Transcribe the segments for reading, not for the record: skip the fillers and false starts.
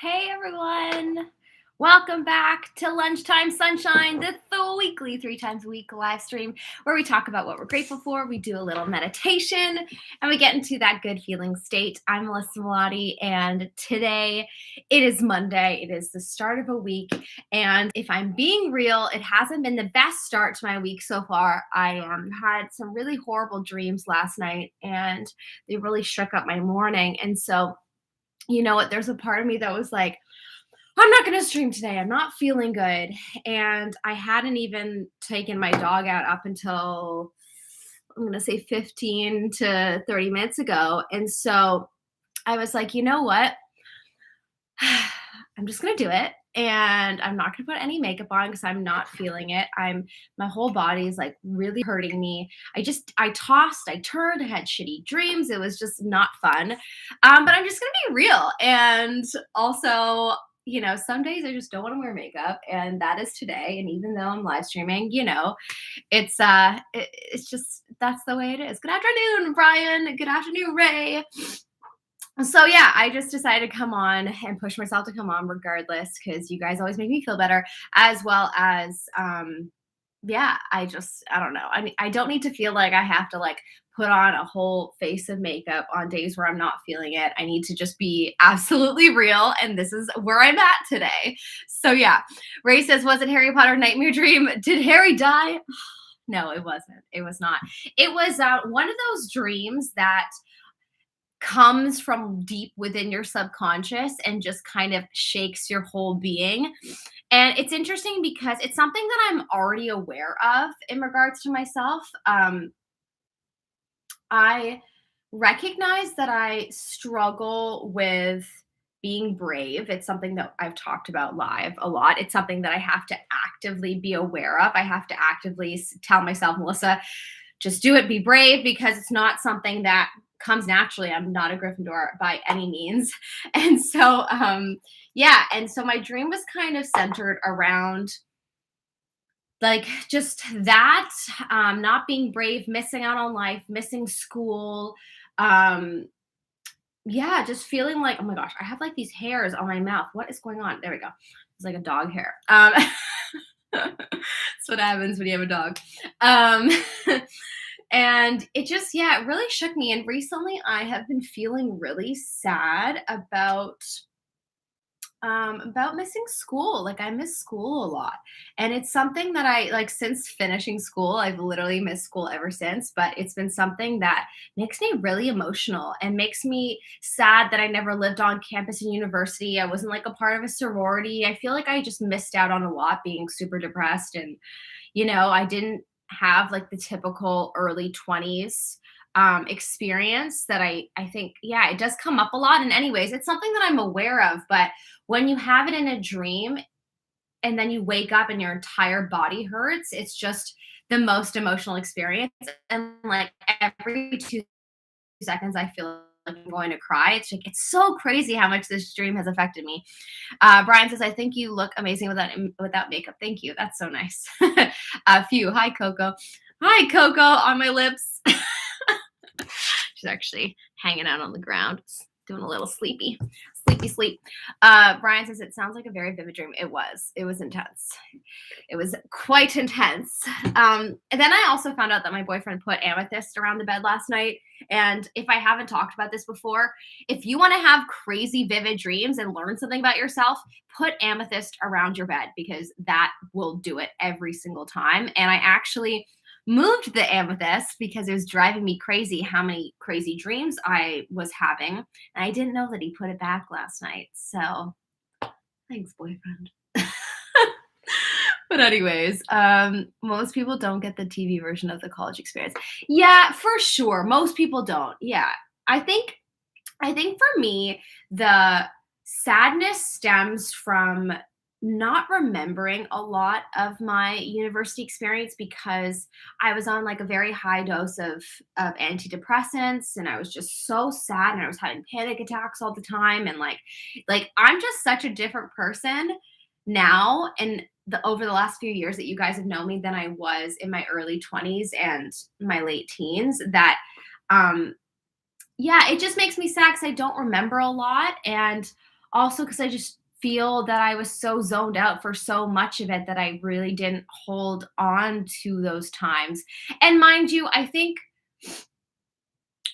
Hey everyone! Welcome back to Lunchtime Sunshine, the weekly 3 times a week live stream where we talk about what we're grateful for. We do a little meditation and we get into that good feeling state. I'm Melissa Melotti, and today it is Monday. It is the start of a week. And if I'm being real, it hasn't been the best start to my week so far. I had some really horrible dreams last night and they really shook up my morning. And so you know what? There's a part of me that was like, I'm not going to stream today. I'm not feeling good. And I hadn't even taken my dog out up until I'm going to say 15 to 30 minutes ago. And so I was like, you know what? I'm just going to do it. And I'm not going to put any makeup on because I'm not feeling it. My whole body is like really hurting me. I tossed, I turned, I had shitty dreams. It was just not fun. But I'm just going to be real. And also, some days I just don't want to wear makeup, and that is today. And even though I'm live streaming, it's just that's the way it is. Good afternoon, Brian. Good afternoon, Ray. So yeah, I just decided to come on and push myself to come on regardless because you guys always make me feel better, as well as yeah, I don't know. I mean, I don't need to feel like I have to like put on a whole face of makeup on days where I'm not feeling it. I need to just be absolutely real, and this is where I'm at today. So yeah, Ray says, was it Harry Potter nightmare dream? Did Harry die? No, it wasn't. It was not. It was one of those dreams that comes from deep within your subconscious and just kind of shakes your whole being. And it's interesting because it's something that I'm already aware of in regards to myself. I recognize that I struggle with being brave. It's something that I've talked about live a lot. It's something that I have to actively be aware of. I have to actively tell myself, Melissa, just do it, be brave, because it's not something that comes naturally. I'm not a Gryffindor by any means. And so, yeah. And so my dream was kind of centered around like just that, not being brave, missing out on life, missing school. Um, yeah, just feeling like, oh my gosh, I have like these hairs on my mouth. What is going on? There we go. It's like a dog hair. That's what happens when you have a dog. Um, and it just, yeah, it really shook me. And recently I have been feeling really sad about missing school. Like I miss school a lot. And it's something that I like since finishing school. I've literally missed school ever since, but it's been something that makes me really emotional and makes me sad that I never lived on campus and university. I wasn't like a part of a sorority. I feel like I just missed out on a lot being super depressed, and I didn't have like the typical early 20s experience that I think, yeah, it does come up a lot. And anyways, it's something that I'm aware of, but when you have it in a dream and then you wake up and your entire body hurts, it's just the most emotional experience. And like every 2 seconds, I feel like I'm going to cry. It's so crazy how much this dream has affected me. Brian says, I think you look amazing without makeup. Thank you. That's so nice. Phew. Hi, Coco. Hi, Coco on my lips. She's actually hanging out on the ground, doing a little sleepy sleep. Brian says, it sounds like a very vivid dream. It was intense. It was quite intense. And then I also found out that my boyfriend put amethyst around the bed last night. And if I haven't talked about this before, if you want to have crazy vivid dreams and learn something about yourself, put amethyst around your bed, because that will do it every single time. And I actually moved the amethyst because it was driving me crazy how many crazy dreams I was having. And I didn't know that he put it back last night. So thanks, boyfriend. But anyways, most people don't get the TV version of the college experience. Yeah, for sure. Most people don't. Yeah. I think for me, the sadness stems from not remembering a lot of my university experience because I was on like a very high dose of antidepressants, and I was just so sad, and I was having panic attacks all the time, and like I'm just such a different person now and over the last few years that you guys have known me than I was in my early 20s and my late teens, that yeah, it just makes me sad because I don't remember a lot. And also because I just feel that I was so zoned out for so much of it that I really didn't hold on to those times. And mind you, I think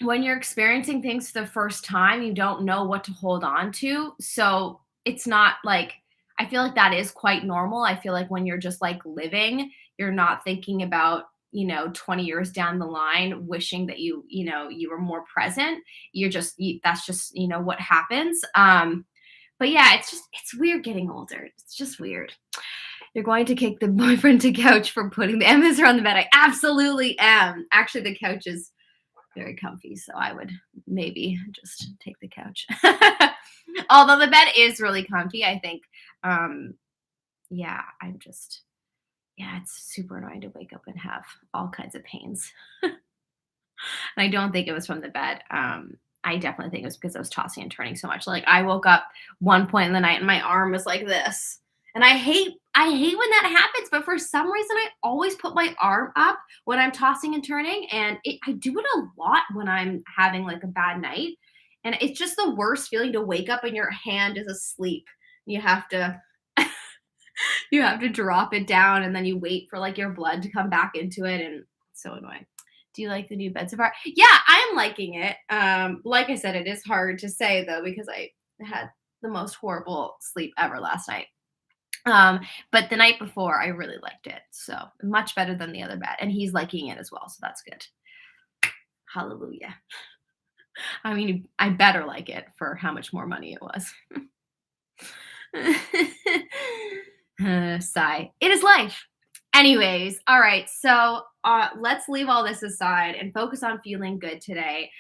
when you're experiencing things for the first time, you don't know what to hold on to. So it's not like, I feel like that is quite normal. I feel like when you're just like living, you're not thinking about, 20 years down the line, wishing that you were more present. That's just, what happens. But yeah, it's weird getting older. It's just weird. You're going to kick the boyfriend to couch for putting the Emmas on the bed. I absolutely am. Actually, the couch is very comfy, so I would maybe just take the couch. Although the bed is really comfy, I think. Yeah, it's super annoying to wake up and have all kinds of pains. And I don't think it was from the bed. I definitely think it was because I was tossing and turning so much. Like I woke up one point in the night and my arm was like this. And I hate when that happens, but for some reason I always put my arm up when I'm tossing and turning, and I do it a lot when I'm having like a bad night. And it's just the worst feeling to wake up and your hand is asleep. You have to you have to drop it down and then you wait for like your blood to come back into it, and it's so annoying. Do you like the new bed so far? Yeah, I am liking it. Like I said, it is hard to say though because I had the most horrible sleep ever last night. But the night before, I really liked it. So much better than the other bed. And he's liking it as well. So that's good. Hallelujah. I mean, I better like it for how much more money it was. Sigh. It is life. Anyways, all right. So let's leave all this aside and focus on feeling good today.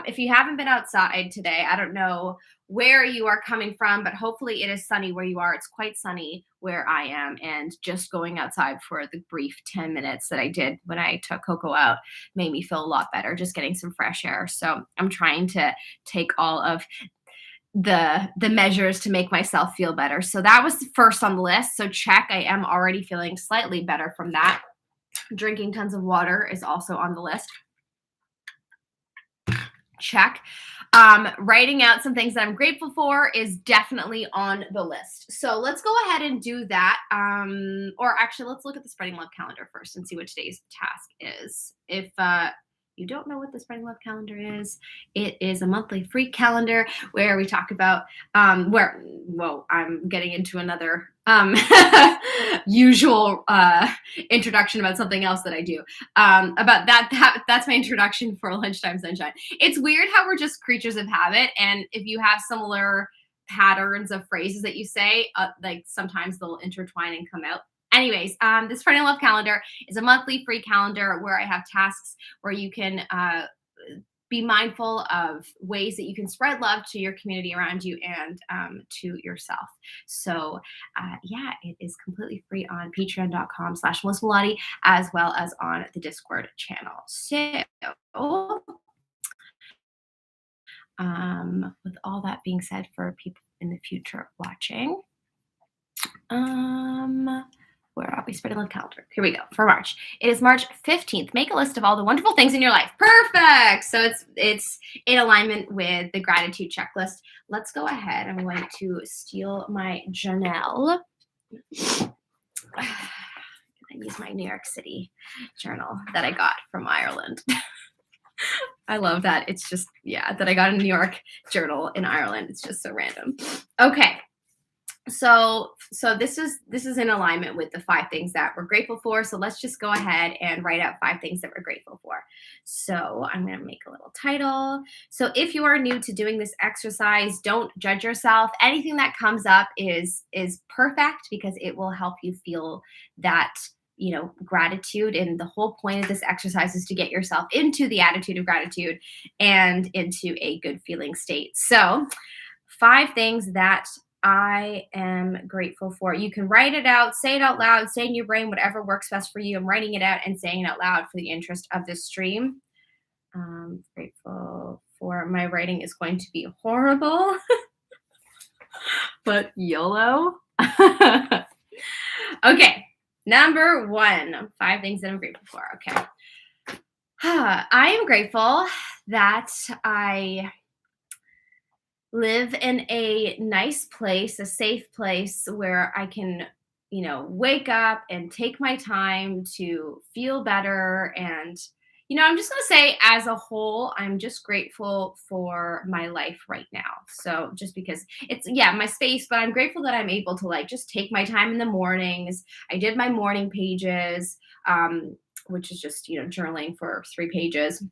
If you haven't been outside today, I don't know where you are coming from, but hopefully it is sunny where you are. It's quite sunny where I am. And just going outside for the brief 10 minutes that I did when I took Coco out made me feel a lot better, just getting some fresh air. So I'm trying to take all of the measures to make myself feel better. So that was the first on the list. So check, I am already feeling slightly better from that. Drinking tons of water is also on the list. Check. Writing out some things that I'm grateful for is definitely on the list. So let's go ahead and do that. Or actually, let's look at the Spreading Love calendar first and see what today's task is. If you don't know what the Spreading Love calendar is, it is a monthly free calendar where we talk about I'm getting into another usual introduction about something else that I do. About that's my introduction for Lunchtime Sunshine. It's weird how we're just creatures of habit, and if you have similar patterns of phrases that you say, like sometimes they'll intertwine and come out. Anyways, this Spreading Love calendar is a monthly free calendar where I have tasks where you can be mindful of ways that you can spread love to your community around you and to yourself. So it is completely free on patreon.com/MelissaMelotti as well as on the Discord channel. So with all that being said, for people in the future watching, where are we? Spreading Love calendar. Here we go. For March. It is March 15th. Make a list of all the wonderful things in your life. Perfect. So it's in alignment with the gratitude checklist. Let's go ahead. I'm going to steal my journal. I use my New York City journal that I got from Ireland. I love that. It's just, that I got a New York journal in Ireland. It's just so random. Okay. So this is in alignment with the 5 things that we're grateful for. So let's just go ahead and write out 5 things that we're grateful for. So I'm going to make a little title. So if you are new to doing this exercise, don't judge yourself. Anything that comes up is perfect because it will help you feel that, gratitude. And the whole point of this exercise is to get yourself into the attitude of gratitude and into a good feeling state. So 5 things that I am grateful for. You can write it out, say it out loud, say in your brain, whatever works best for you. I'm writing it out and saying it out loud for the interest of this stream. Grateful for my writing is going to be horrible, but YOLO. Okay, number 1, 5 things that I'm grateful for. Okay. I am grateful that I live in a nice place, a safe place where I can, wake up and take my time to feel better. And, I'm just going to say, as a whole, I'm just grateful for my life right now. So, just because it's, yeah, my space, but I'm grateful that I'm able to like just take my time in the mornings. I did my morning pages, which is just, journaling for 3 pages.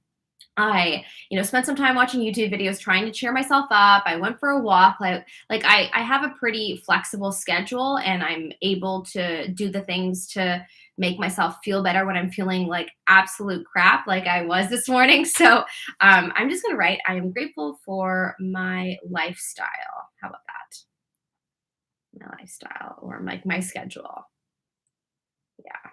I, spent some time watching YouTube videos trying to cheer myself up. I went for a walk. I have a pretty flexible schedule and I'm able to do the things to make myself feel better when I'm feeling like absolute crap like I was this morning. So I'm just gonna write, I am grateful for my lifestyle. How about that? My lifestyle or like my schedule. Yeah.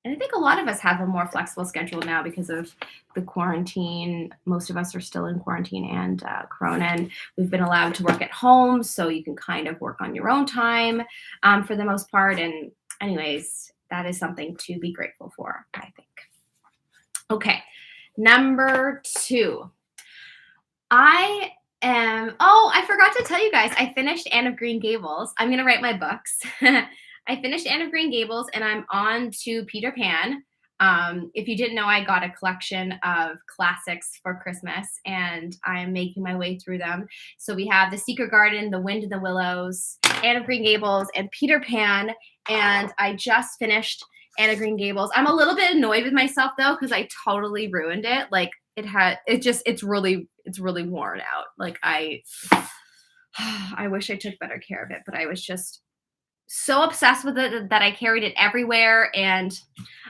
And I think a lot of us have a more flexible schedule now because of the quarantine. Most of us are still in quarantine and Corona, and we've been allowed to work at home, so you can kind of work on your own time for the most part. And, anyways, that is something to be grateful for, I think. Okay, number 2. I forgot to tell you guys, I finished Anne of Green Gables. I'm going to write my books. I finished Anne of Green Gables and I'm on to Peter Pan. If you didn't know, I got a collection of classics for Christmas and I'm making my way through them. So we have The Secret Garden, The Wind in the Willows, Anne of Green Gables, and Peter Pan. And I just finished Anne of Green Gables. I'm a little bit annoyed with myself though, because I totally ruined it. Like it's really worn out. Like I wish I took better care of it, but I was just so obsessed with it that I carried it everywhere and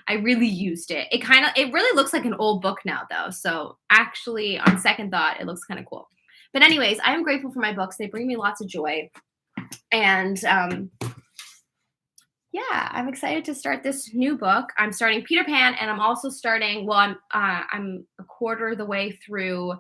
I really used it. It really looks like an old book now though. So actually on second thought, it looks kind of cool. But anyways, I am grateful for my books. They bring me lots of joy. And yeah, I'm excited to start this new book. I'm starting Peter Pan, and I'm also starting. Well, I'm a quarter of the way through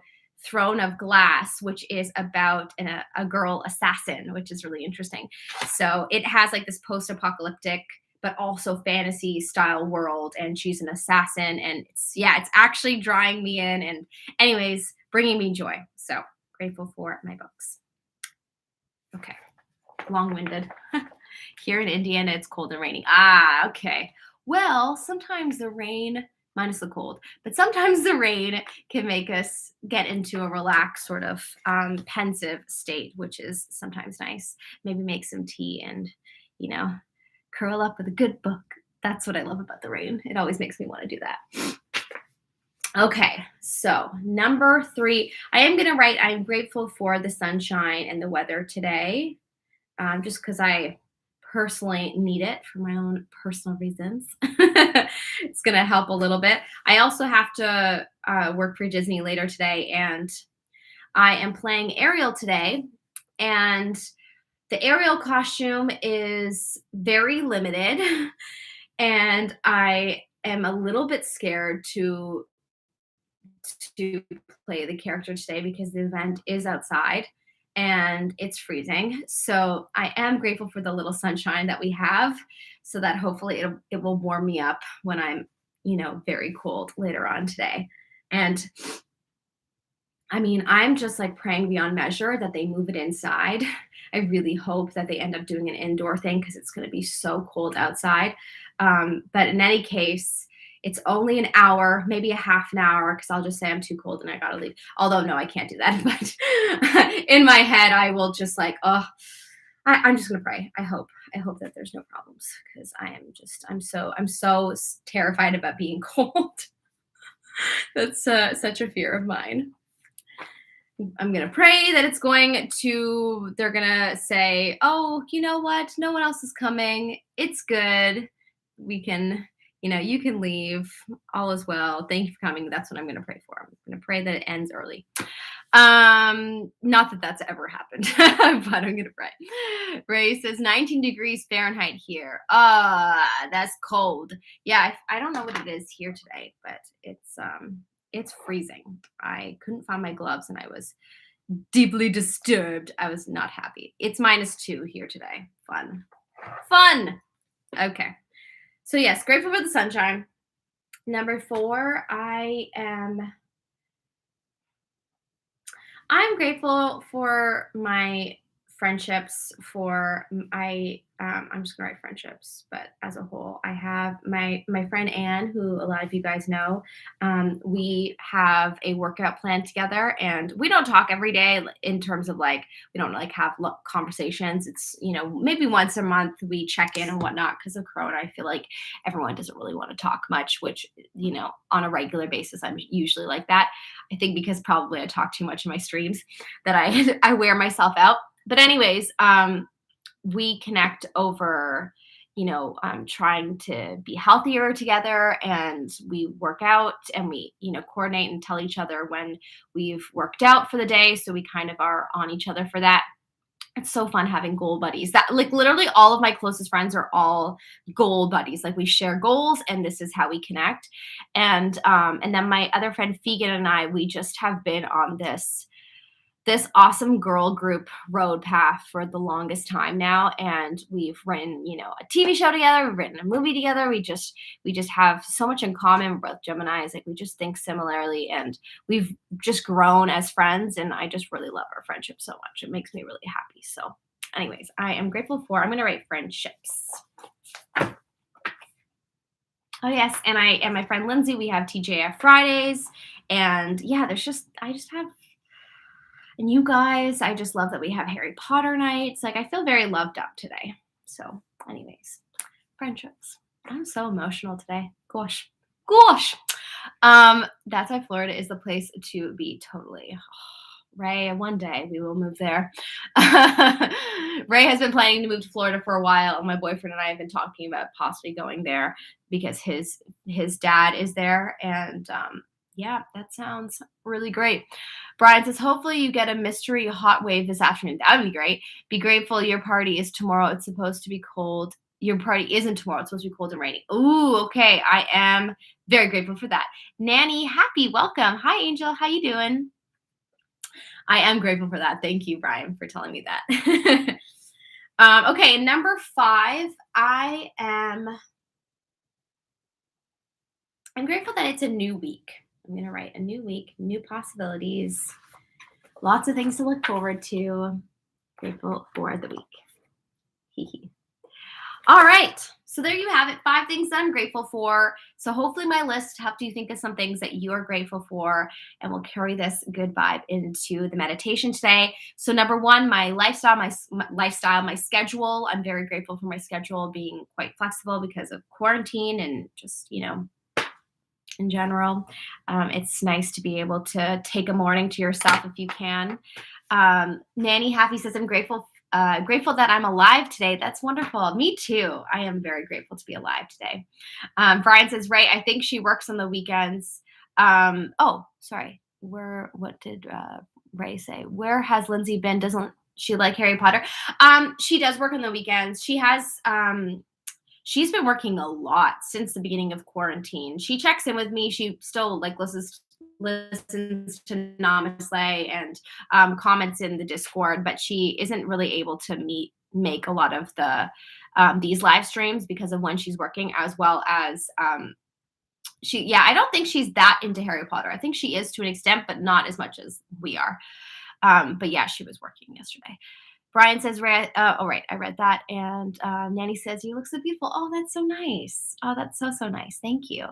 Throne of Glass, which is about a girl assassin, which is really interesting. So it has like this post-apocalyptic, but also fantasy style world, and she's an assassin, and it's actually drawing me in, and anyways, bringing me joy. So grateful for my books. Okay, long-winded. Here in Indiana, it's cold and raining. Okay. Well, sometimes the rain, minus the cold, but sometimes the rain can make us get into a relaxed, sort of pensive state, which is sometimes nice. Maybe make some tea and, curl up with a good book. That's what I love about the rain. It always makes me want to do that. Okay, so number 3, I am going to write, I'm grateful for the sunshine and the weather today, just because I personally need it for my own personal reasons. It's going to help a little bit. I also have to work for Disney later today, and I am playing Ariel today. And the Ariel costume is very limited, and I am a little bit scared to play the character today because the event is outside and it's freezing. So I am grateful for the little sunshine that we have so that hopefully it will warm me up when I'm, very cold later on today. And I mean, I'm just like praying beyond measure that they move it inside. I really hope that they end up doing an indoor thing because it's going to be so cold outside. But in any case, it's only an hour, maybe a half an hour, because I'll just say I'm too cold and I gotta leave. Although no, I can't do that. But in my head, I will just like, I'm just gonna pray. I hope that there's no problems because I'm so terrified about being cold. That's such a fear of mine. I'm going to pray that they're going to say, oh, you know what? No one else is coming. It's good. We can, you can leave. All is well. Thank you for coming. That's what I'm going to pray for. I'm going to pray that it ends early. Not that that's ever happened, but I'm going to pray. Ray says 19 degrees Fahrenheit here. That's cold. Yeah. I don't know what it is here today, but it's freezing. I couldn't find my gloves and I was deeply disturbed. I was not happy. It's -2 here today. Fun. Okay. So yes, grateful for the sunshine. Number 4, I'm grateful for my friendships. I'm just gonna write friendships, but as a whole, I have my friend Anne, who a lot of you guys know. We have a workout plan together, and we don't talk every day in terms of like we don't like have conversations. It's maybe once a month we check in and whatnot because of Corona. I feel like everyone doesn't really want to talk much, which on a regular basis I'm usually like that. I think because probably I talk too much in my streams that I I wear myself out. But anyways, we connect over trying to be healthier together, and we work out and we coordinate and tell each other when we've worked out for the day, so we kind of are on each other for that. It's so fun having goal buddies. That like literally all of my closest friends are all goal buddies. Like we share goals and this is how we connect. And then my other friend Fegan and I, we just have been on this awesome girl group road path for the longest time now, and we've written a TV show together, we've written a movie together. We just have so much in common. We're both Geminis, like we just think similarly, and we've just grown as friends, and I just really love our friendship so much. It makes me really happy. So anyways, I am grateful for, I'm going to write friendships. Oh yes, and my friend Lindsay, we have TJF Fridays, and yeah, I just have. And you guys, I just love that we have Harry Potter nights. Like, I feel very loved up today. So, anyways, friendships. I'm so emotional today. Gosh. Gosh. That's why Florida is the place to be totally. Ray, one day we will move there. Ray has been planning to move to Florida for a while, and my boyfriend and I have been talking about possibly going there because his dad is there, and yeah, that sounds really great. Brian says, hopefully you get a mystery hot wave this afternoon. That would be great. Be grateful your party is tomorrow. It's supposed to be cold. Your party isn't tomorrow. It's supposed to be cold and rainy. Ooh, okay. I am very grateful for that. Nanny, happy, welcome. Hi, Angel. How you doing? I am grateful for that. Thank you, Brian, for telling me that. Okay, number 5, I'm grateful that it's a new week. I'm going to write a new week, new possibilities, lots of things to look forward to. Grateful for the week. Hee hee. All right. So there you have it. 5 things that I'm grateful for. So hopefully my list helped you think of some things that you are grateful for, and we'll carry this good vibe into the meditation today. So number 1, my lifestyle, my schedule. I'm very grateful for my schedule being quite flexible because of quarantine and just, in general. It's nice to be able to take a morning to yourself if you can. Nanny Happy says, I'm grateful that I'm alive today. That's wonderful. Me too. I am very grateful to be alive today. Brian says, Ray, I think she works on the weekends. Oh, sorry. What did Ray say? Where has Lindsay been? Doesn't she like Harry Potter? She does work on the weekends. She's been working a lot since the beginning of quarantine. She checks in with me. She still like listens to Namaste and comments in the Discord, but she isn't really able to make a lot of the these live streams because of when she's working, as well as I don't think she's that into Harry Potter. I think she is to an extent, but not as much as we are. But yeah, she was working yesterday. Brian says, oh, right, I read that. And Nanny says, you look so beautiful. Oh, that's so nice. Oh, that's so, so nice. Thank you.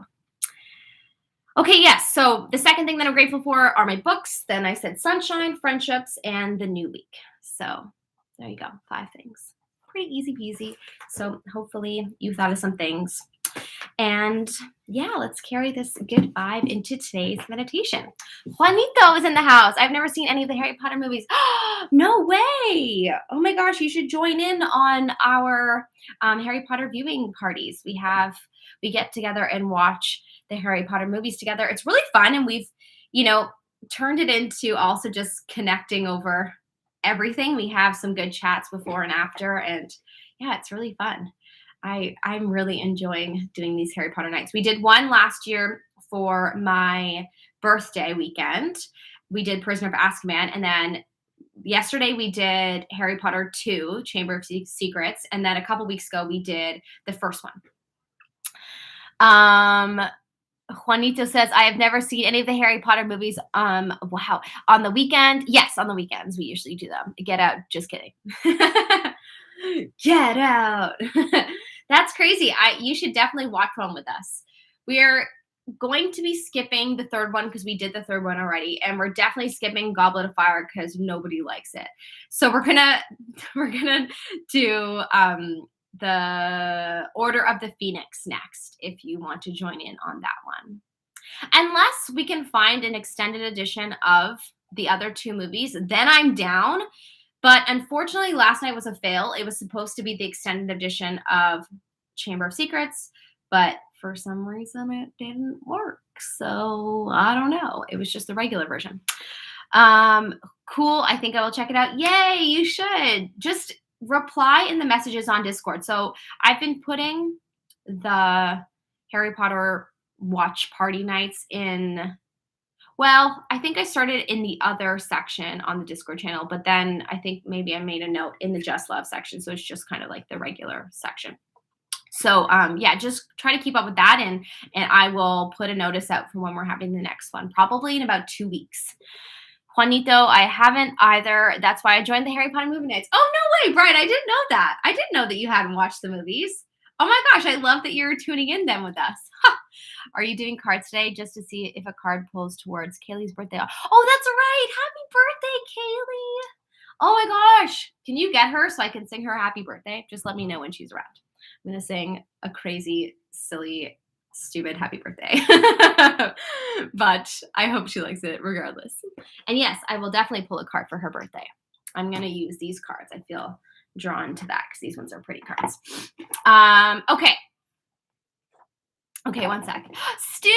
Okay, yes. So the second thing that I'm grateful for are my books. Then I said sunshine, friendships, and the new week. So there you go. 5 things. Pretty easy peasy. So hopefully you thought of some things. And yeah, let's carry this good vibe into today's meditation. Juanito is in the house. I've never seen any of the Harry Potter movies. No way. Oh my gosh, you should join in on our Harry Potter viewing parties. We get together and watch the Harry Potter movies together. It's really fun, and we've, turned it into also just connecting over everything. We have some good chats before and after, and yeah, it's really fun. I'm really enjoying doing these Harry Potter nights. We did one last year for my birthday weekend. We did Prisoner of Azkaban, and then yesterday we did Harry Potter 2, Chamber of Secrets, and then a couple weeks ago we did the first one. Juanito says, I have never seen any of the Harry Potter movies. Wow. On the weekend? Yes, on the weekends. We usually do them. Get Out. Just kidding. Get Out. That's crazy. You should definitely watch one with us. We're going to be skipping the third one because we did the third one already, and we're definitely skipping Goblet of Fire because nobody likes it. So we're gonna do the Order of the Phoenix next if you want to join in on that one. Unless we can find an extended edition of the other two movies, then I'm down. But unfortunately, last night was a fail. It was supposed to be the extended edition of Chamber of Secrets, but for some reason it didn't work. So I don't know. It was just the regular version. Cool. I think I will check it out. Yay, you should. Just reply in the messages on Discord. So I've been putting the Harry Potter watch party nights in. Well, I think I started in the other section on the Discord channel, but then I think maybe I made a note in the Just Love section. So it's just kind of like the regular section. So yeah, just try to keep up with that, and I will put a notice out for when we're having the next one, probably in about 2 weeks. Juanito, I haven't either. That's why I joined the Harry Potter movie nights. Oh, no way, Brian. I didn't know that. I didn't know that you hadn't watched the movies. Oh my gosh, I love that you're tuning in then with us. Are you doing cards today just to see if a card pulls towards Kaylee's birthday? Oh, that's right. Happy birthday, Kaylee. Oh my gosh. Can you get her so I can sing her happy birthday? Just let me know when she's around. I'm going to sing a crazy, silly, stupid happy birthday. But I hope she likes it regardless. And yes, I will definitely pull a card for her birthday. I'm going to use these cards. I feel drawn to that because these ones are pretty cards. Okay. Okay, one sec. Stu,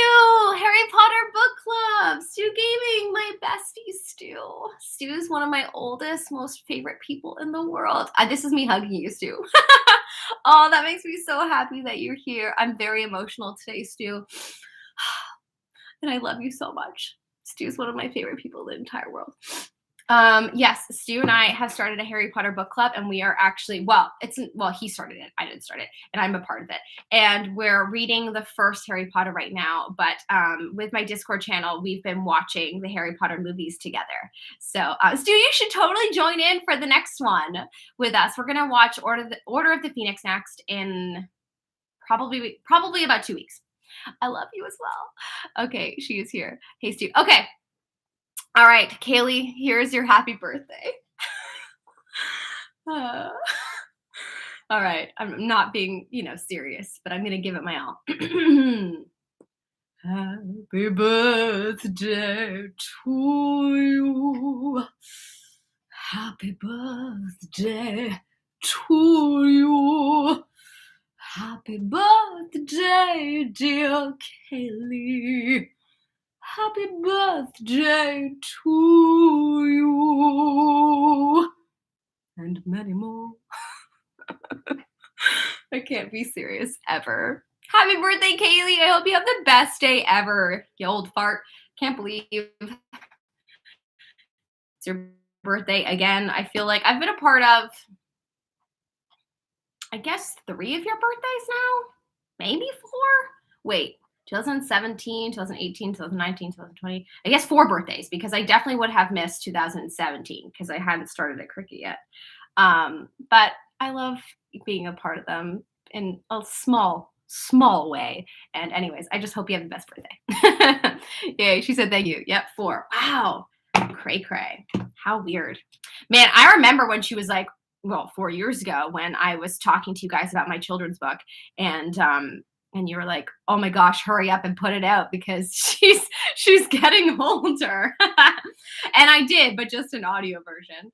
Harry Potter Book Club. Stu Gaming, my bestie Stu. Stu is one of my oldest, most favorite people in the world. This is me hugging you, Stu. Oh, that makes me so happy that you're here. I'm very emotional today, Stu. And I love you so much. Stu's one of my favorite people in the entire world. Yes, Stu and I have started a Harry Potter book club, and we are actually, he started it. I didn't start it, and I'm a part of it. And we're reading the first Harry Potter right now, but with my Discord channel, we've been watching the Harry Potter movies together. So, Stu, you should totally join in for the next one with us. We're going to watch Order of the Phoenix next in probably about 2 weeks. I love you as well. Okay, she is here. Hey, Stu. Okay. All right, Kaylee, here's your happy birthday. All right, I'm not being, serious, but I'm going to give it my all. Happy birthday to you. Happy birthday to you. Happy birthday, dear Kaylee. Happy birthday to you. And many more. I can't be serious ever. Happy birthday, Kaylee. I hope you have the best day ever, you old fart. Can't believe it's your birthday again. I feel like I've been a part of, I guess, 3 of your birthdays now? Maybe 4? Wait. 2017, 2018, 2019, 2020. I guess 4 birthdays, because I definitely would have missed 2017 because I hadn't started at cricket yet. But I love being a part of them in a small way. And anyways, I just hope you have the best birthday. Yay, she said thank you. Yep, 4. Wow. Cray. How weird. Man, I remember when she was like, 4 years ago when I was talking to you guys about my children's book, and you were like, oh my gosh, hurry up and put it out because she's getting older. And I did, but just an audio version.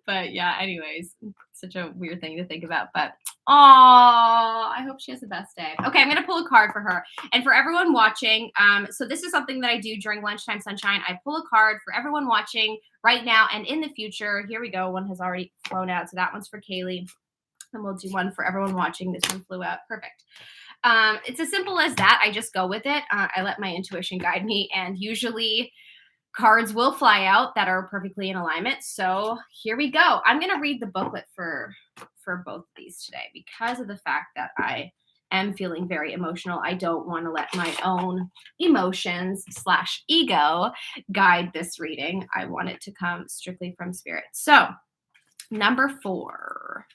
But yeah, anyways, such a weird thing to think about. But I hope she has the best day. Okay, I'm gonna pull a card for her. And for everyone watching, so this is something that I do during Lunchtime Sunshine. I pull a card for everyone watching right now and in the future. Here we go. One has already flown out. So that one's for Kaylee. And we'll do one for everyone watching. This one flew out. Perfect. It's as simple as that. I just go with it. I let my intuition guide me. And usually cards will fly out that are perfectly in alignment. So here we go. I'm going to read the booklet for both of these today because of the fact that I am feeling very emotional, I don't want to let my own emotions slash ego guide this reading. I want it to come strictly from spirit. So, number 4.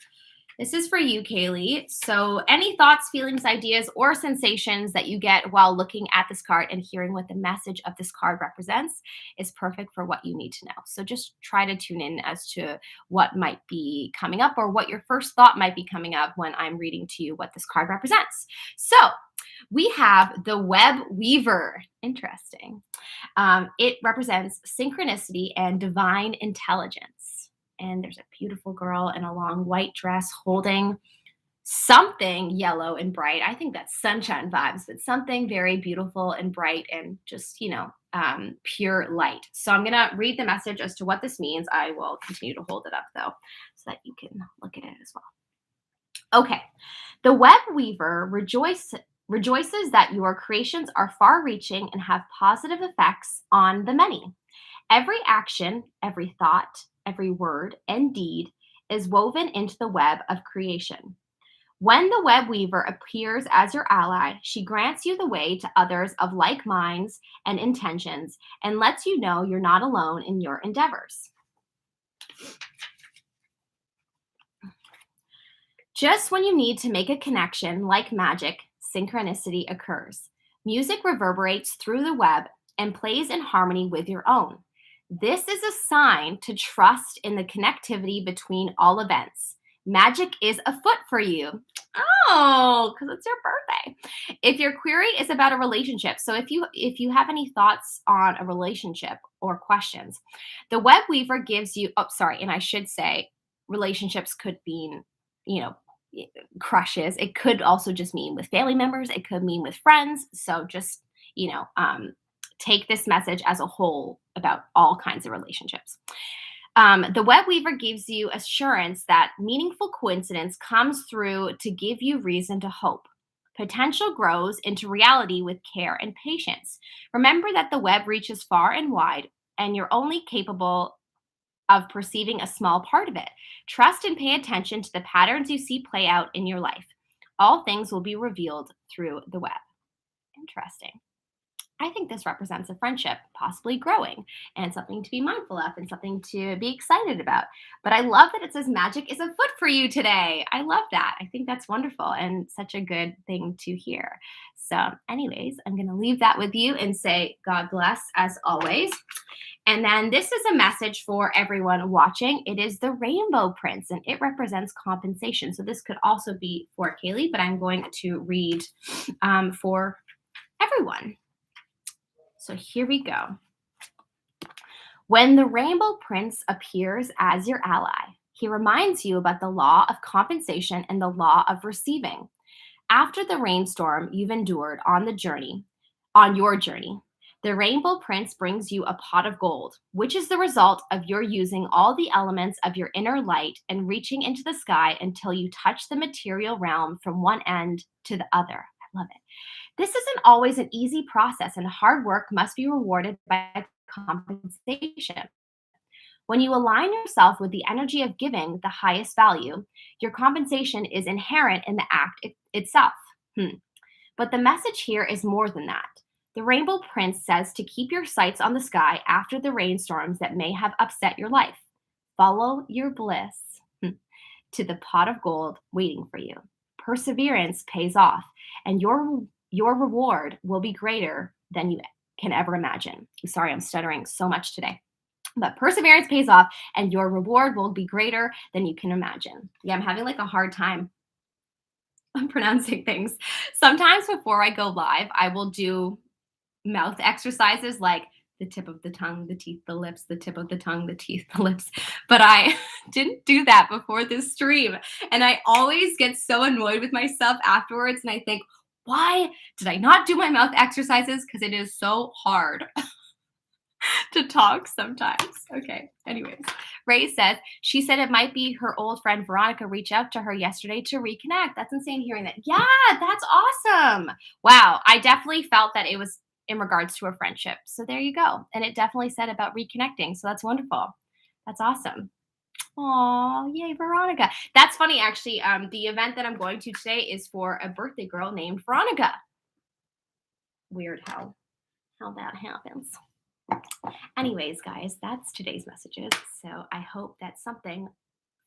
This is for you, Kaylee. So, any thoughts, feelings, ideas, or sensations that you get while looking at this card and hearing what the message of this card represents is perfect for what you need to know. So, just try to tune in as to what might be coming up or what your first thought might be coming up when I'm reading to you what this card represents. So, we have the web weaver. Interesting. It represents synchronicity and divine intelligence. And there's a beautiful girl in a long white dress holding something yellow and bright. I think that's sunshine vibes, but something very beautiful and bright and just, pure light. So I'm going to read the message as to what this means. I will continue to hold it up, though, so that you can look at it as well. Okay. The web weaver rejoices that your creations are far reaching and have positive effects on the many. Every action, every thought, every word and deed is woven into the web of creation. When the web weaver appears as your ally, she grants you the way to others of like minds and intentions and lets you know you're not alone in your endeavors. Just when you need to make a connection, like magic, synchronicity occurs. Music reverberates through the web and plays in harmony with your own. This is a sign to trust in the connectivity between all events. Magic is afoot for you. Oh, because it's your birthday. If your query is about a relationship, so if you have any thoughts on a relationship or questions, the web weaver gives you, and I should say relationships could mean, crushes. It could also just mean with family members. It could mean with friends. So just, take this message as a whole about all kinds of relationships. The web weaver gives you assurance that meaningful coincidence comes through to give you reason to hope. Potential grows into reality with care and patience. Remember that the web reaches far and wide, and you're only capable of perceiving a small part of it. Trust and pay attention to the patterns you see play out in your life. All things will be revealed through the web. Interesting. I think this represents a friendship possibly growing and something to be mindful of and something to be excited about. But I love that it says magic is afoot for you today. I love that. I think that's wonderful and such a good thing to hear. So, anyways, I'm going to leave that with you and say God bless as always. And then this is a message for everyone watching. It is the Rainbow Prince, and it represents compensation. So this could also be for Kaylee, but I'm going to read for everyone. So here we go. When the Rainbow Prince appears as your ally, he reminds you about the law of compensation and the law of receiving. After the rainstorm you've endured on your journey, the Rainbow Prince brings you a pot of gold, which is the result of your using all the elements of your inner light and reaching into the sky until you touch the material realm from one end to the other. I love it. This isn't always an easy process, and hard work must be rewarded by compensation. When you align yourself with the energy of giving the highest value, your compensation is inherent in the act itself. But the message here is more than that. The Rainbow Prince says to keep your sights on the sky after the rainstorms that may have upset your life. Follow your bliss to the pot of gold waiting for you. Perseverance pays off, and your reward will be greater than you can ever imagine. I'm sorry, I'm stuttering so much today. But perseverance pays off, and your reward will be greater than you can imagine. Yeah, I'm having like a hard time pronouncing things. Sometimes before I go live, I will do mouth exercises like the tip of the tongue, the teeth, the lips, the tip of the tongue, the teeth, the lips. But I didn't do that before this stream. And I always get so annoyed with myself afterwards. And I think, why did I not do my mouth exercises? Because it is so hard to talk sometimes. Okay, anyways. Ray says, she said it might be her old friend Veronica reached out to her yesterday to reconnect. That's insane hearing that. Yeah, that's awesome. Wow, I definitely felt that it was in regards to a friendship. So there you go. And it definitely said about reconnecting. So that's wonderful. That's awesome. Oh, yay, Veronica. That's funny, actually. The event that I'm going to today is for a birthday girl named Veronica. Weird how that happens. Anyways, guys, that's today's messages. So I hope that something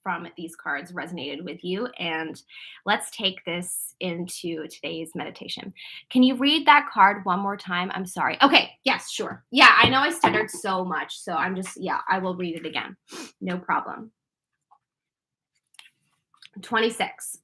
from these cards resonated with you. And let's take this into today's meditation. Can you read that card one more time? I'm sorry. Okay. Yes, sure. Yeah, I know I stuttered so much. So I will read it again. No problem. 26.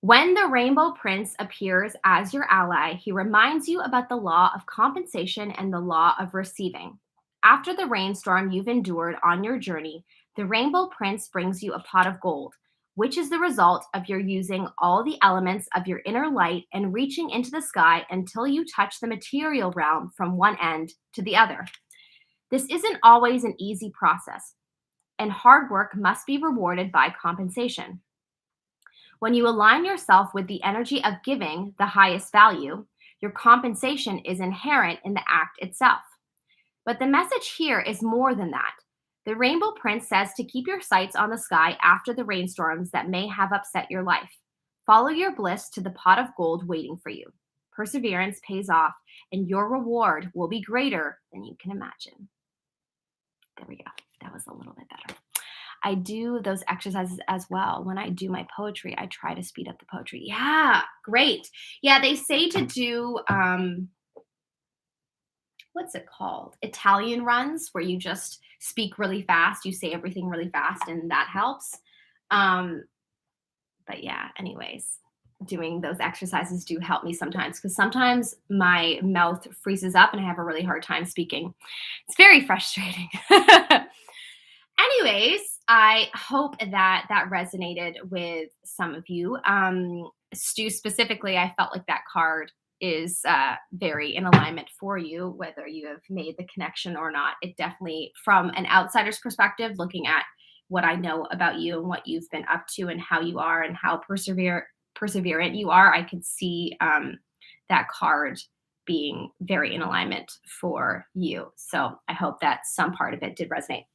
When the Rainbow Prince appears as your ally, he reminds you about the law of compensation and the law of receiving. After the rainstorm you've endured on your journey, the Rainbow Prince brings you a pot of gold, which is the result of your using all the elements of your inner light and reaching into the sky until you touch the material realm from one end to the other. This isn't always an easy process, and hard work must be rewarded by compensation. When you align yourself with the energy of giving the highest value, your compensation is inherent in the act itself. But the message here is more than that. The Rainbow Prince says to keep your sights on the sky after the rainstorms that may have upset your life. Follow your bliss to the pot of gold waiting for you. Perseverance pays off, and your reward will be greater than you can imagine. There we go. That was a little bit better. I do those exercises as well. When I do my poetry, I try to speed up the poetry. Yeah, great. Yeah, they say to do, what's it called? Italian runs, where you just speak really fast. You say everything really fast, and that helps. But yeah, anyways, doing those exercises do help me sometimes, because sometimes my mouth freezes up and I have a really hard time speaking. It's very frustrating. Anyways, I hope that resonated with some of you. Stu, specifically, I felt like that card is very in alignment for you, whether you have made the connection or not. It definitely, from an outsider's perspective, looking at what I know about you and what you've been up to and how you are and how perseverant you are, I could see that card being very in alignment for you. So I hope that some part of it did resonate.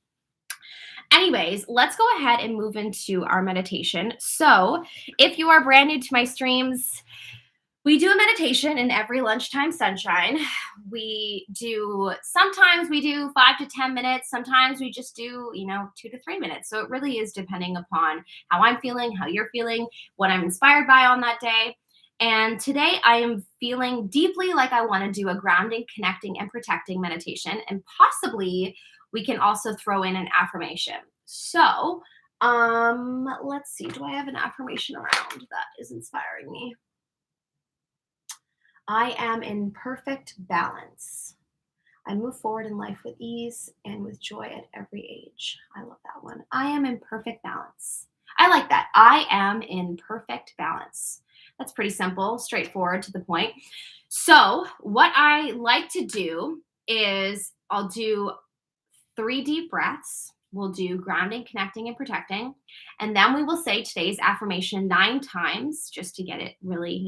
Anyways, let's go ahead and move into our meditation. So if you are brand new to my streams, we do a meditation in every lunchtime sunshine. Sometimes we do 5 to 10 minutes. Sometimes we just do, 2 to 3 minutes. So it really is depending upon how I'm feeling, how you're feeling, what I'm inspired by on that day. And today I am feeling deeply like I want to do a grounding, connecting, and protecting meditation. And possibly we can also throw in an affirmation. So let's see. Do I have an affirmation around that is inspiring me? I am in perfect balance. I move forward in life with ease and with joy at every age. I love that one. I am in perfect balance. I like that. I am in perfect balance. That's pretty simple, straightforward, to the point. So what I like to do is I'll do 3 deep breaths. We'll do grounding, connecting, and protecting. And then we will say today's affirmation 9 times just to get it really,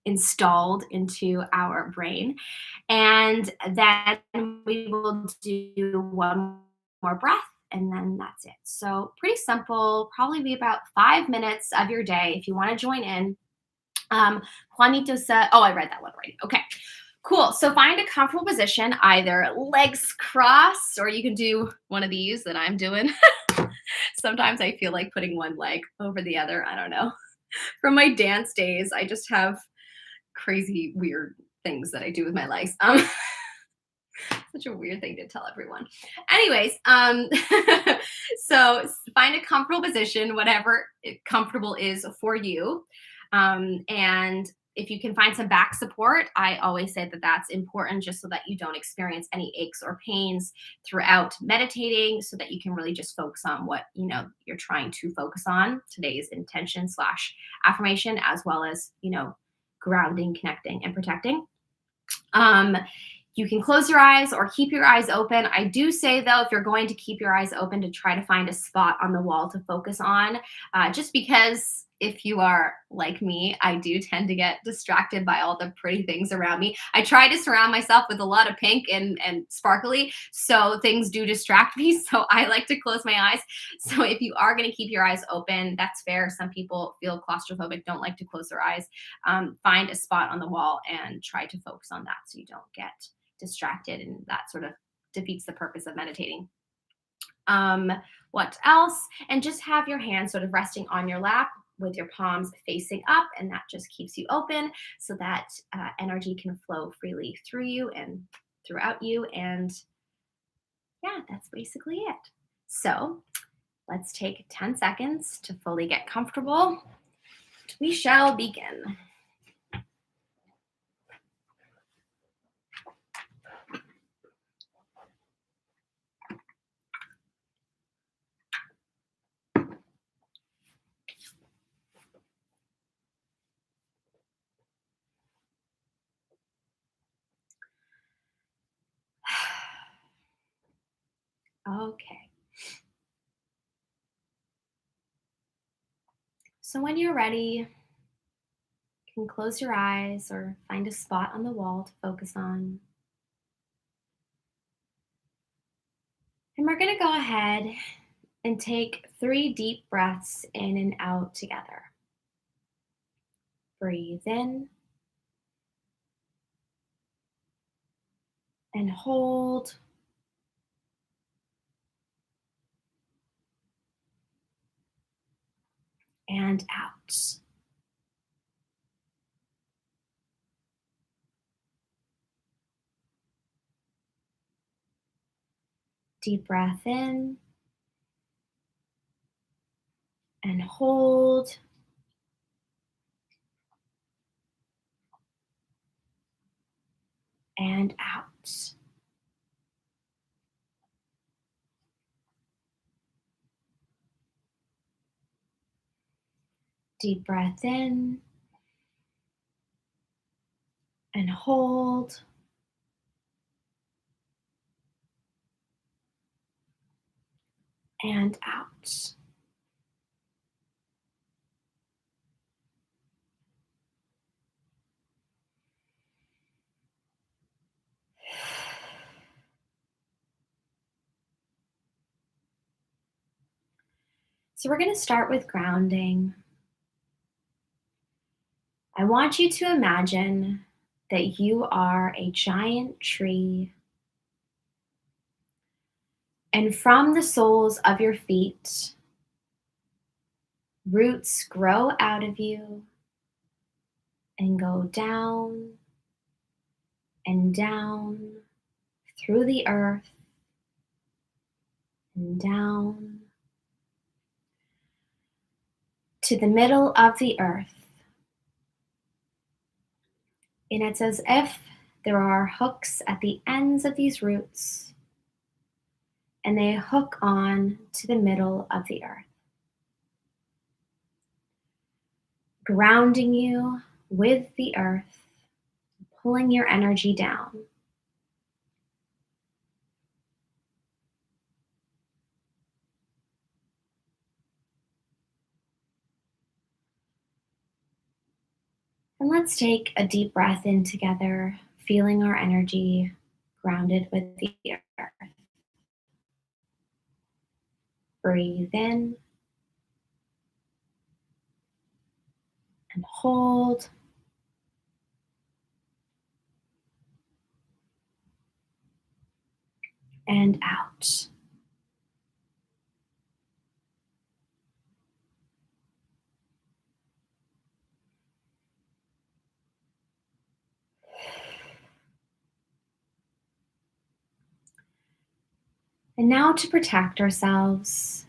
installed into our brain. And then we will do 1 more breath, and then that's it. So pretty simple, probably be about 5 minutes of your day if you want to join in. Juanito said, oh, I read that one already. Okay, cool. So find a comfortable position, either legs crossed, or you can do one of these that I'm doing. Sometimes I feel like putting one leg over the other. I don't know. From my dance days, I just have crazy, weird things that I do with my legs. Such a weird thing to tell everyone. Anyways, so find a comfortable position, whatever comfortable is for you. And if you can find some back support, I always say that that's important, just so that you don't experience any aches or pains throughout meditating, so that you can really just focus on what, you're trying to focus on, today's intention / affirmation, as well as, grounding, connecting, and protecting. You can close your eyes or keep your eyes open. I do say, though, if you're going to keep your eyes open, to try to find a spot on the wall to focus on, just because if you are like me, I do tend to get distracted by all the pretty things around me. I try to surround myself with a lot of pink and sparkly, so things do distract me. So I like to close my eyes. So if you are going to keep your eyes open, that's fair. Some people feel claustrophobic, don't like to close their eyes. Find a spot on the wall and try to focus on that so you don't get distracted, and that sort of defeats the purpose of meditating. Um, what else? And just have your hands sort of resting on your lap with your palms facing up, and that just keeps you open so that energy can flow freely through you and throughout you. And yeah, that's basically it. So let's take 10 seconds to fully get comfortable. We shall begin. Okay. So when you're ready, you can close your eyes or find a spot on the wall to focus on. And we're going to go ahead and take 3 deep breaths in and out together. Breathe in and hold. And out. Deep breath in and hold. And out. Deep breath in and hold. And out. So we're going to start with grounding. I want you to imagine that you are a giant tree, and from the soles of your feet, roots grow out of you and go down and down through the earth and down to the middle of the earth. And it's as if there are hooks at the ends of these roots, and they hook on to the middle of the earth, grounding you with the earth, pulling your energy down. And let's take a deep breath in together, feeling our energy grounded with the earth. Breathe in and hold. And out. And now, to protect ourselves,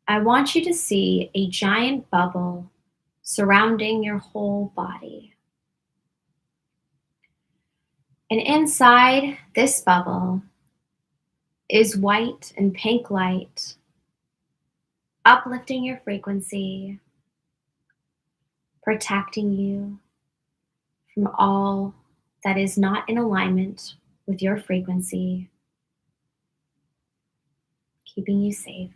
I want you to see a giant bubble surrounding your whole body. And inside this bubble is white and pink light, uplifting your frequency, protecting you from all that is not in alignment with your frequency, keeping you safe.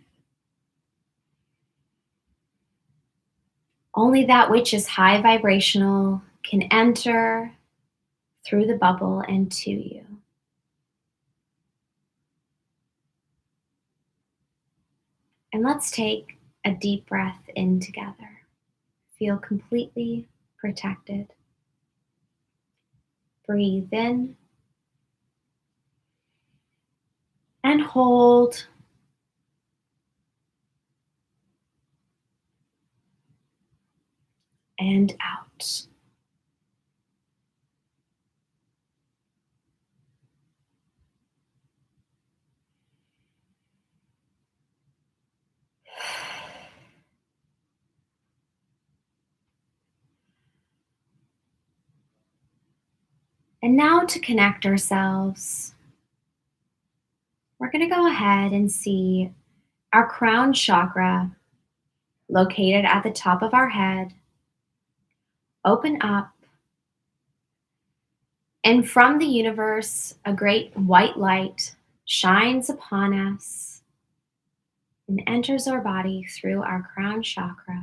Only that which is high vibrational can enter through the bubble and to you. And let's take a deep breath in together. Feel completely protected. Breathe in and hold. And out. And now to connect ourselves, we're going to go ahead and see our crown chakra located at the top of our head open up. And from the universe, a great white light shines upon us and enters our body through our crown chakra,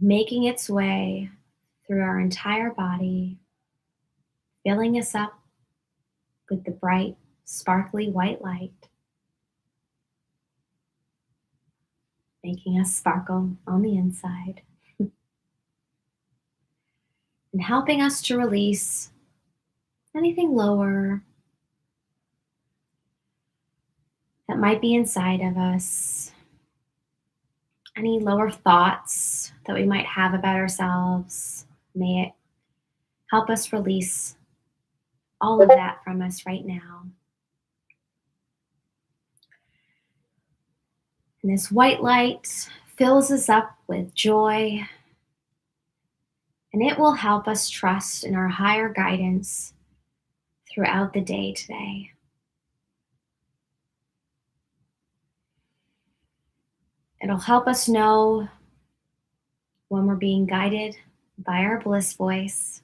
making its way through our entire body, filling us up with the bright, sparkly white light, making us sparkle on the inside, and helping us to release anything lower that might be inside of us, any lower thoughts that we might have about ourselves. May it help us release all of that from us right now. And this white light fills us up with joy, and it will help us trust in our higher guidance throughout the day today. It'll help us know when we're being guided by our bliss voice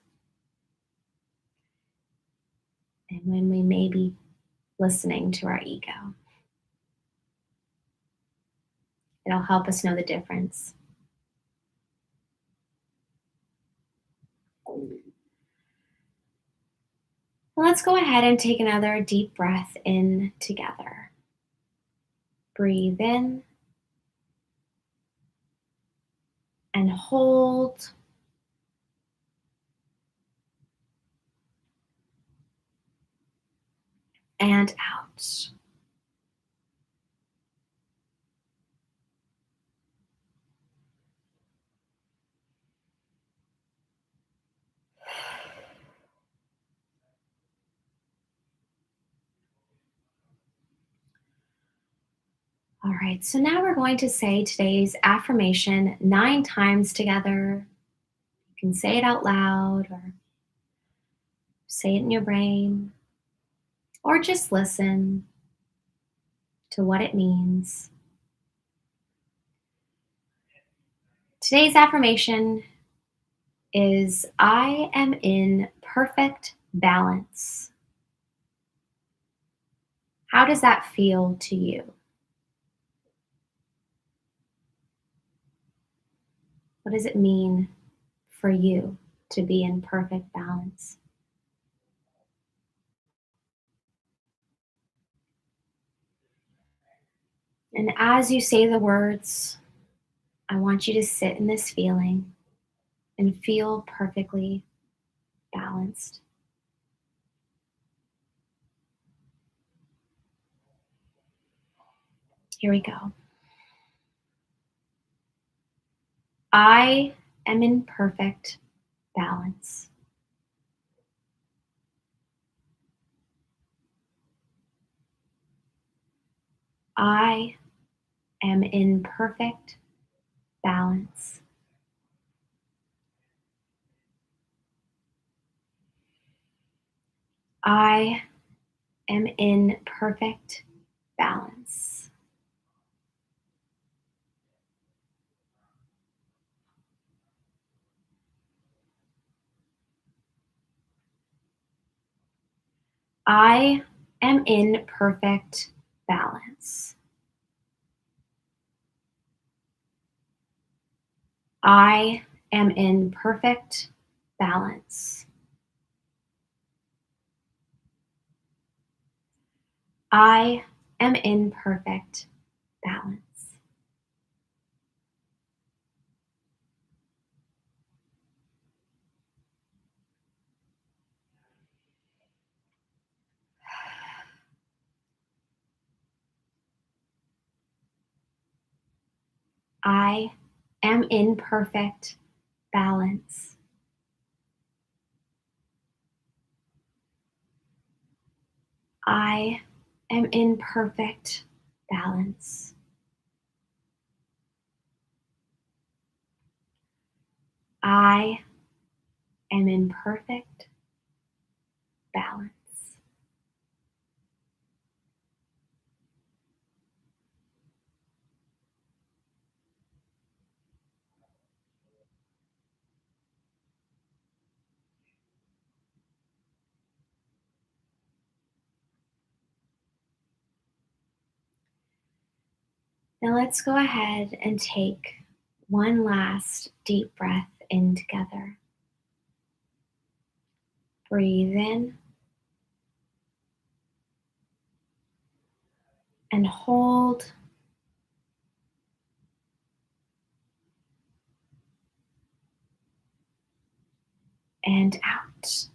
and when we may be listening to our ego. It'll help us know the difference. Let's go ahead and take another deep breath in together. Breathe in and hold. And out. All right, so now we're going to say today's affirmation 9 times together. You can say it out loud or say it in your brain or just listen to what it means. Today's affirmation is I am in perfect balance. How does that feel to you? What does it mean for you to be in perfect balance? And as you say the words, I want you to sit in this feeling and feel perfectly balanced. Here we go. I am in perfect balance. I am in perfect balance. I am in perfect balance. I am in perfect balance. I am in perfect balance. I am in perfect balance. I am in perfect balance. I am in perfect balance. I am in perfect balance. Now let's go ahead and take one last deep breath in together. Breathe in and hold and out.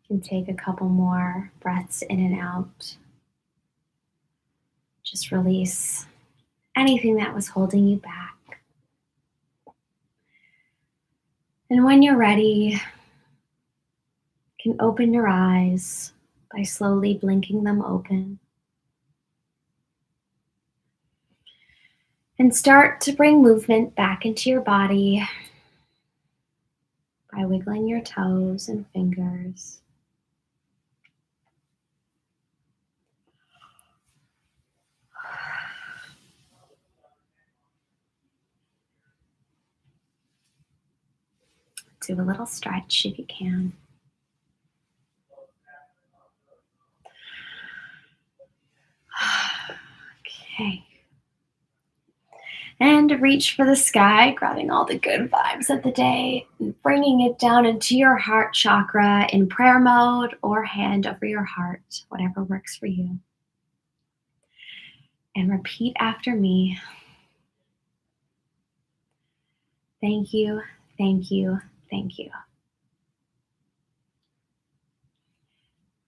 You can take a couple more breaths in and out. Just release anything that was holding you back. And when you're ready, you can open your eyes by slowly blinking them open. And start to bring movement back into your body by wiggling your toes and fingers. Do a little stretch if you can. Okay. And reach for the sky, grabbing all the good vibes of the day, and bringing it down into your heart chakra in prayer mode or hand over your heart, whatever works for you. And repeat after me. Thank you, thank you, thank you.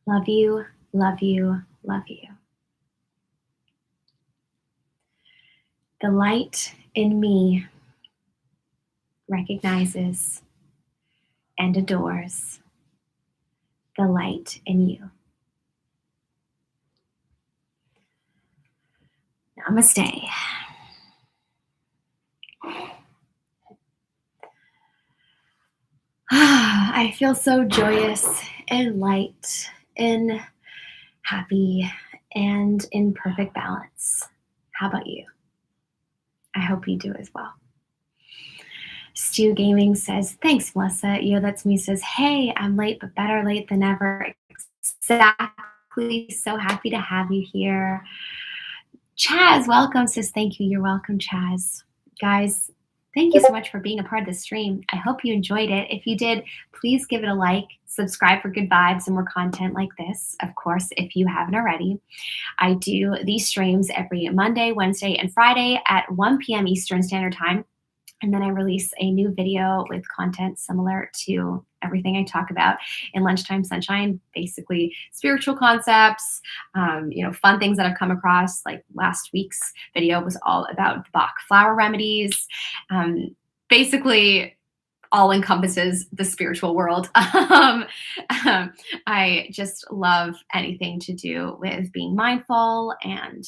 Love you, love you, love you. The light in me recognizes and adores the light in you. Namaste. I feel so joyous and light and happy and in perfect balance. How about you? I hope you do as well. Stu Gaming says, thanks, Melissa. Yo, that's me says, hey, I'm late, but better late than never. Exactly. So happy to have you here. Chaz, welcome, says, thank you. You're welcome, Chaz. Guys, thank you so much for being a part of the stream. I hope you enjoyed it. If you did, please give it a like, subscribe for good vibes and more content like this. Of course, if you haven't already, I do these streams every Monday, Wednesday, and Friday at 1 p.m. Eastern Standard Time. And then I release a new video with content similar to everything I talk about in Lunchtime Sunshine, basically spiritual concepts, fun things that I've come across. Like last week's video was all about the Bach flower remedies. Basically, all encompasses the spiritual world. I just love anything to do with being mindful and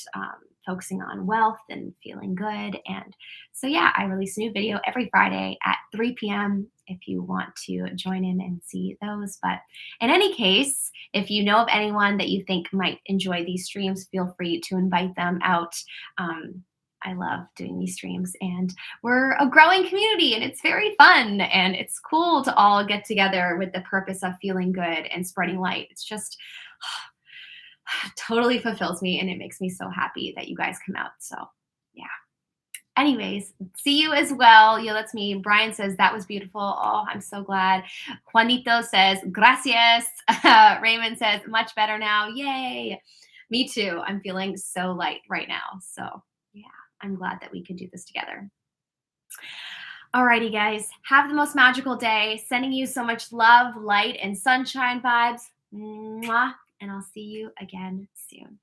focusing on wealth and feeling good. And so, yeah, I release a new video every Friday at 3 p.m. if you want to join in and see those. But in any case, if you know of anyone that you think might enjoy these streams, feel free to invite them out. I love doing these streams, and we're a growing community, and it's very fun, and it's cool to all get together with the purpose of feeling good and spreading light. It's just totally fulfills me, and it makes me so happy that you guys come out. So, yeah. Anyways, see you as well. Yeah, that's me. Brian says that was beautiful. Oh, I'm so glad. Juanito says gracias. Raymond says much better now. Yay. Me too. I'm feeling so light right now. So, yeah, I'm glad that we could do this together. Alrighty, guys. Have the most magical day. Sending you so much love, light, and sunshine vibes. Mwah. And I'll see you again soon.